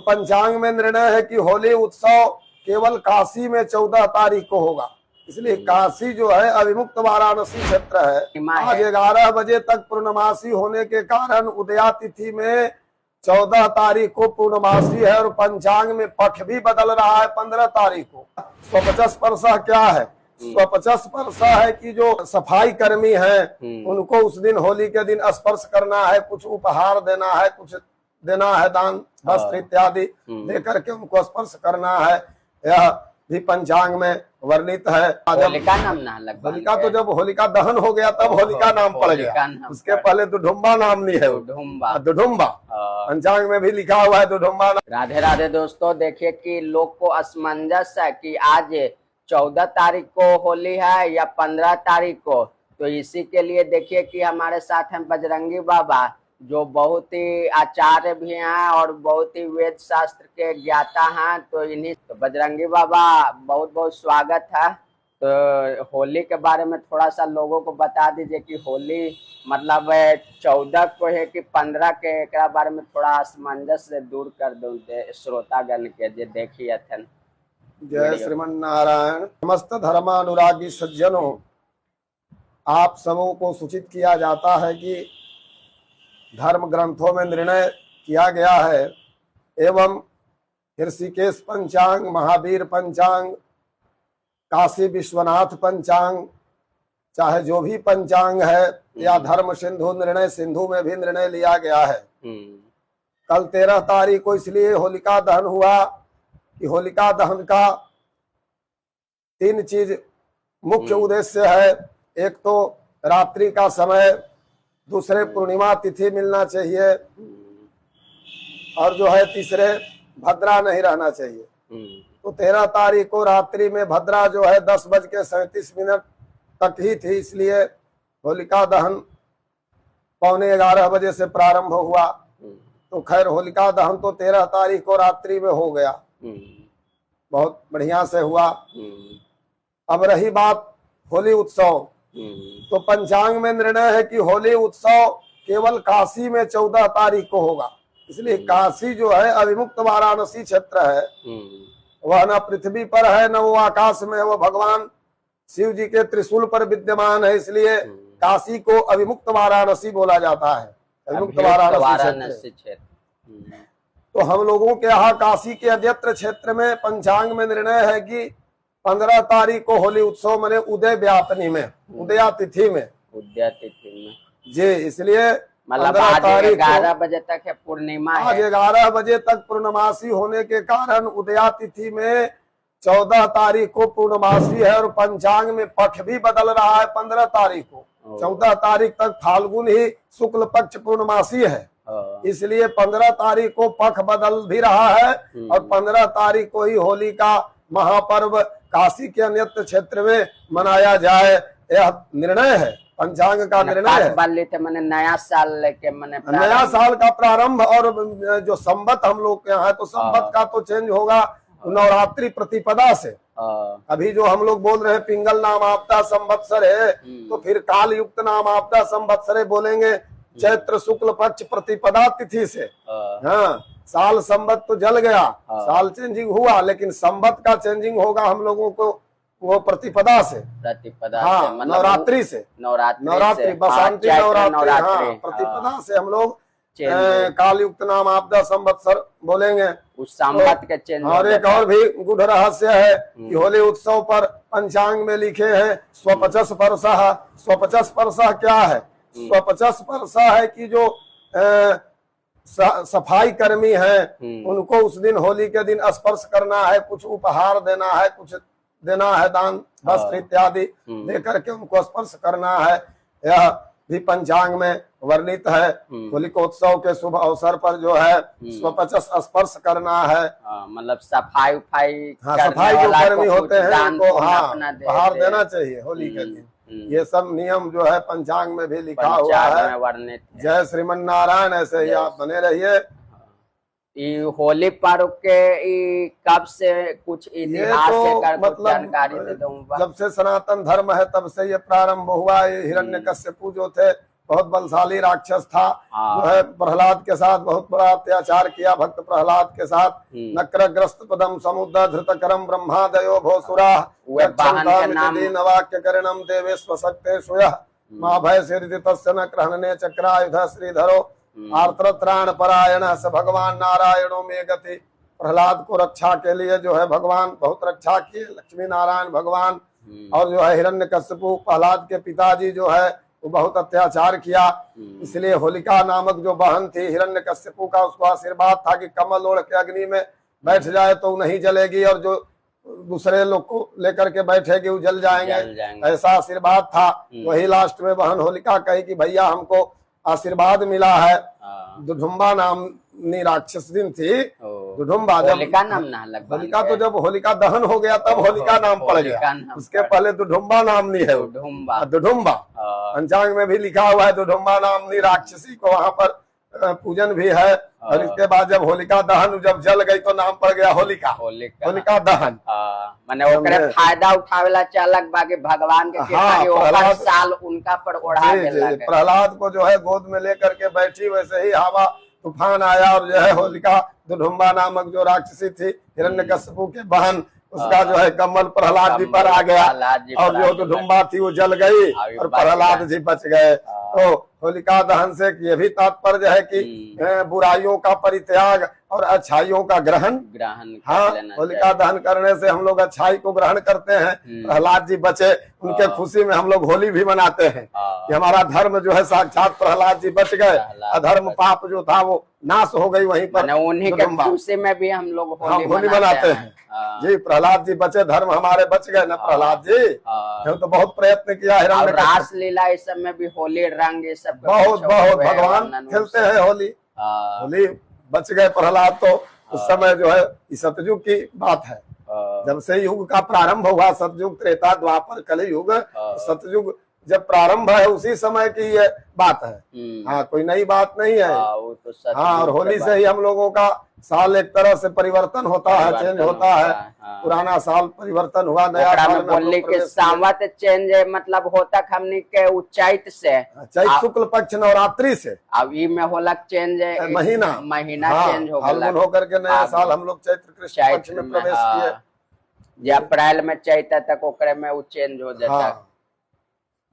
पंचांग में निर्णय है कि होली उत्सव केवल काशी में 14 तारीख को होगा। इसलिए काशी जो है अविमुक्त वाराणसी क्षेत्र है। आज 11 बजे तक पूर्णमासी होने के कारण उदया तिथि में 14 तारीख को पूर्णमासी है और पंचांग में पक्ष भी बदल रहा है 15 तारीख को। स्वपचस परसा क्या है? स्वपचस परसा है कि जो सफाई कर्मी हैं उनको उस दिन होली के दिन स्पर्श करना है, कुछ उपहार देना है, कुछ देना है, दान वस्त्र इत्यादि देकर के उनको स्पर्श करना है। यह भी पंचांग में वर्णित है। होलिका नाम ना लगभग होलिका तो जब होलिका दहन हो गया तब होलिका नाम पड़ गया, उसके पहले दुढुम्बा नाम नहीं है। दुढुम्बा पंचांग में भी लिखा हुआ है दुढुम्बा। राधे राधे दोस्तों, देखिए कि लोग को असमंजस है कि आज 14 तारीख को होली है या 15 तारीख को। तो इसी के लिए देखिए कि हमारे साथ हैं बजरंगी बाबा, जो बहुत ही आचार्य भी हैं और बहुत ही वेद शास्त्र के ज्ञाता हैं। तो इन्हीं तो बजरंगी बाबा बहुत बहुत स्वागत है। तो होली के बारे में थोड़ा सा लोगों को बता दीजिए कि होली मतलब 14 को है कि 15 के, एक बारे में थोड़ा असमंजस से दूर कर दो श्रोतागण के जे देखिए थे। जय श्रीमन नारायण। समस्त धर्मानुरागी सज्जनों, आप सबों को सूचित किया जाता है कि धर्म ग्रंथों में निर्णय किया गया है एवं ऋषिकेश पंचांग, महावीर पंचांग, काशी विश्वनाथ पंचांग, चाहे जो भी पंचांग है, या धर्म सिंधु निर्णय सिंधु में भी निर्णय लिया गया है। कल 13 तारीख को इसलिए होलिका दहन हुआ कि होलिका दहन का 3 चीज मुख्य उद्देश्य है। एक तो रात्रि का समय, दूसरे पूर्णिमा तिथि मिलना चाहिए, और जो है तीसरे भद्रा नहीं रहना चाहिए। तो 13 तारीख को रात्रि में भद्रा जो है 10:37 तक ही थी, इसलिए होलिका दहन 11:15 बजे से प्रारंभ हुआ। तो खैर होलिका दहन तो 13 तारीख को रात्रि में हो गया, बहुत बढ़िया से हुआ। अब रही बात होली उत्सव, तो पंचांग में निर्णय है कि होली उत्सव केवल काशी में 14 तारीख को होगा। इसलिए काशी जो है अविमुक्त वाराणसी क्षेत्र है, वह न पृथ्वी पर है न वो आकाश में है, वो भगवान शिव जी के त्रिशूल पर विद्यमान है। इसलिए काशी को अविमुक्त वाराणसी बोला जाता है, अविमुक्त वाराणसी क्षेत्र। तो हम लोगों के यहाँ काशी के अद्यत्र क्षेत्र में पंचांग में निर्णय है कि 15 तारीख को होली उत्सव मने उदय व्यापनी में, उदया तिथि में, जी। इसलिए मतलब आज 11 बजे तक है पूर्णिमा, आज 11 बजे तक पूर्णमासी होने के कारण उदया तिथि में 14 तारीख को पूर्णमासी है और पंचांग में पक्ष भी बदल रहा है 15 तारीख को। 14 तारीख तक फाल्गुन ही शुक्ल पक्ष पूर्णमासी है, इसलिए 15 तारीख को पक्ष बदल भी रहा है और 15 तारीख को ही होली का महापर्व काशी के अन्यत्र क्षेत्र में मनाया जाए, यह निर्णय है, पंचांग का निर्णय है। मैंने नया साल लेके मैंने नया साल का प्रारंभ, और जो संवत हम लोग के यहाँ है तो संवत का तो चेंज होगा नवरात्रि प्रतिपदा से। अभी जो हम लोग बोल रहे हैं पिंगल नाम आपदा संवत्सर है, तो फिर काल युक्त नाम आपदा संवत्सर बोलेंगे चैत्र शुक्ल पक्ष प्रतिपदा तिथि से। हाँ, साल संवत तो जल गया, साल चेंजिंग हुआ, लेकिन संवत का चेंजिंग होगा हम लोगों को वो प्रतिपदा से, हाँ, मतलब नवरात्रि से, नवरात्रि बसंती नवरात्रि, हाँ, प्रतिपदा से हम लोग काल युक्त नाम आपदा संवत्सर बोलेंगे उस संवत के चेंज। और एक और भी गूढ़ रहस्य है कि होली उत्सव पर पंचांग में लिखे हैं स्वपचस परसा। स्वपचस परसा क्या है? स्वपचस परसा है कि जो सफाई कर्मी हैं उनको उस दिन होली के दिन स्पर्श करना है, कुछ उपहार देना है, कुछ देना है, दान वस्त्र इत्यादि देकर के उनको स्पर्श करना है। यह भी पंचांग में वर्णित है। होलिकोत्सव के शुभ अवसर पर जो है स्वपचस स्पर्श करना है, मतलब सफाई सफाई जो कर्मी होते हैं उनको उपहार देना चाहिए होली के दिन। ये सब नियम जो है पंचांग में भी लिखा हुआ है। जय श्रीमन नारायण। ऐसे ही आप बने रहिए। होली पर्व के कब से कुछ इतिहास से मतलब जानकारी दे दूं। जब से सनातन धर्म है तब से ये प्रारंभ हुआ। ये हिरण्यकश्यपु जो थे बहुत बलशाली राक्षस था, हाँ। जो है प्रहलाद के साथ बहुत बड़ा अत्याचार किया। भक्त प्रहलाद के साथ नक्रग्रस्त पदम समुद्र धृत करम ब्रह्मादयो भोसुरा दीन वाक्य करणम देवेश्व शक्ते सुयः माँ भय सिरदित न क्रहणे चक्रायुध श्रीधरो आर्तत्राण परायण स भगवान नारायणों में गति। प्रहलाद को रक्षा के लिए जो है भगवान बहुत रक्षा किए, लक्ष्मी नारायण भगवान। और जो है हिरण्यकश्यपु प्रहलाद के पिताजी जो है वो बहुत अत्याचार किया, इसलिए होलिका नामक जो बहन थी हिरण्यकश्यपु का, उसको आशीर्वाद था कि कमल ओढ़ के अग्नि में बैठ जाए तो नहीं जलेगी, और जो दूसरे लोग को लेकर के बैठेगी वो जल जाएंगे, ऐसा आशीर्वाद था। वही लास्ट में बहन होलिका कही कि भैया हमको आशीर्वाद मिला है। दुधुम्बा नामनी राक्षसी थी, दुधुम्बा। जब होलिका तो जब होलिका दहन हो गया तब होलिका नाम पड़ गया, उसके पहले दुधुम्बा नामनी है, दुधुम्बा। पंचांग में भी लिखा हुआ है दुधुम्बा नामनी राक्षसी को वहाँ पर पूजन भी है। और इसके बाद जब होलिका दहन जब जल गई तो नाम पड़ गया होलिका, होलिका दहन। माने ओकरे फायदा उठावेला चालक बाकी भगवान के कृपा साल उनका पर ओढ़ा गेला। प्रहलाद को जो है गोद में लेकर के बैठी, वैसे ही हवा तूफान आया और जो है होलिका दुधुम्बा नामक जो राक्षसी थी हिरण्यकश्यपु के बहन, उसका जो है कमल प्रहलाद जी पर आ गया, और जो दुधुम्बा थी वो जल गई और प्रहलाद जी बच गए। तो होलिका दहन से ये भी तात्पर्य है कि बुराइयों का परित्याग और अच्छाइयों का ग्रहण। हाँ, होलिका दहन करने से हम लोग अच्छाई को ग्रहण करते हैं। प्रहलाद जी बचे, उनके खुशी में हम लोग होली भी मनाते हैं कि हमारा धर्म जो है साक्षात प्रहलाद जी बच गए, अधर्म पाप जो था वो नाश हो गई वहीं पर। उन्हीं के खुशी में भी हम लोग होली मनाते हैं। जी, प्रहलाद जी बचे, धर्म हमारे बच गए ना प्रहलाद जी। तो बहुत प्रयत्न किया है। रास लीला इस समय भी होली रंग ये सब बहुत भगवान खेलते हैं होली। होली बच गए प्रहलाद। तो उस समय जो है सतयुग की बात है, जब से युग का प्रारंभ हुआ, सतयुग त्रेता द्वापर कलयुग, सतयुग जब प्रारंभ है उसी समय की ये बात है। हाँ, कोई नई बात नहीं है। हाँ, और होली से ही हम लोगों का साल एक तरह से परिवर्तन होता है, चेंज होता है। पुराना साल परिवर्तन हुआ, नया साल में होली के सावत चेंज मतलब होता हमनी के चैत से, चैत शुक्ल पक्ष नवरात्रि से। अब ई में होला चेंज महीना चेंज हो गया, होकर के नया साल हम लोग चैत्र कृष्ण पक्ष में प्रवेश किए। अप्रैल में चैत तक ओकरे में वो चेंज हो जाता।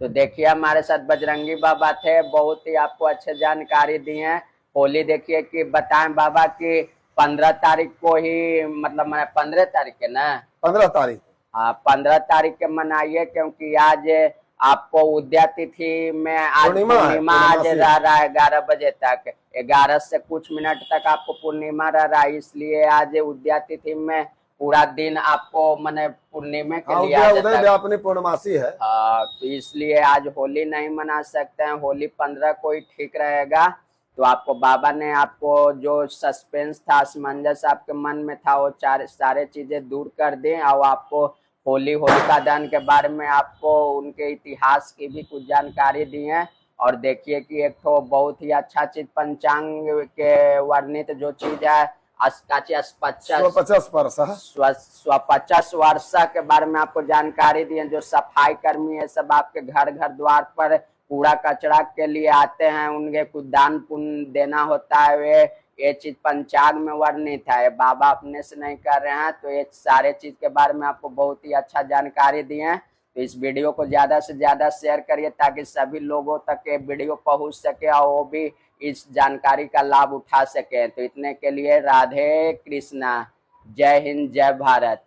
तो देखिए हमारे साथ बजरंगी बाबा थे, बहुत ही आपको अच्छे जानकारी दी है। होली देखिए कि बताएं बाबा कि 15 तारीख को ही, मतलब मैंने 15 तारीख के ना 15 तारीख, हाँ 15 तारीख के मनाइए, क्योंकि आज आपको उद्या तिथि में आज पूर्णिमा आज रह रहा है 11 बजे तक, 11 से कुछ मिनट तक आपको पूर्णिमा रह रहा है। इसलिए आज उद्या तिथि में पूरा दिन आपको मैंने पूर्णिमा के लिए अपनी पूर्णमासी है। तो इसलिए आज होली नहीं मना सकते हैं, होली 15 को ही ठीक रहेगा। तो आपको बाबा ने आपको जो सस्पेंस था, असमंजस आपके मन में था, वो सारे चीजें दूर कर दें, और आपको होलिका दहन के बारे में आपको उनके इतिहास की भी कुछ जानकारी दी है। और देखिए कि एक तो बहुत ही अच्छा चीज पंचांग के वर्णित जो चीज है, 50 वर्षा के बारे में आपको जानकारी दी है। जो सफाई कर्मी है सब आपके घर द्वार पर कूड़ा कचरा के लिए आते हैं, उनके कुछ दान पुण्य देना होता है, वे ये चीज पंचांग में वर्णित है, बाबा अपने से नहीं कर रहे हैं। तो ये सारे चीज के बारे में आपको बहुत ही अच्छा जानकारी दी है। तो इस वीडियो को ज्यादा से ज्यादा शेयर करिए ताकि सभी लोगों तक ये वीडियो पहुंच सके और वो भी इस जानकारी का लाभ उठा सके। तो इतने के लिए राधे कृष्णा, जय हिंद, जय भारत।